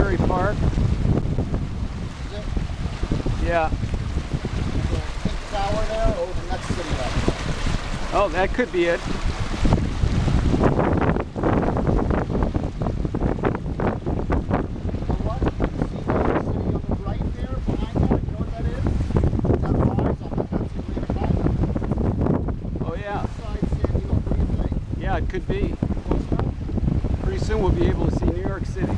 Asbury Park. Is it? Yeah. The pink tower there, or the next city up? Oh, that could be it. Yeah, it could be. Pretty soon we'll be able to see New York City.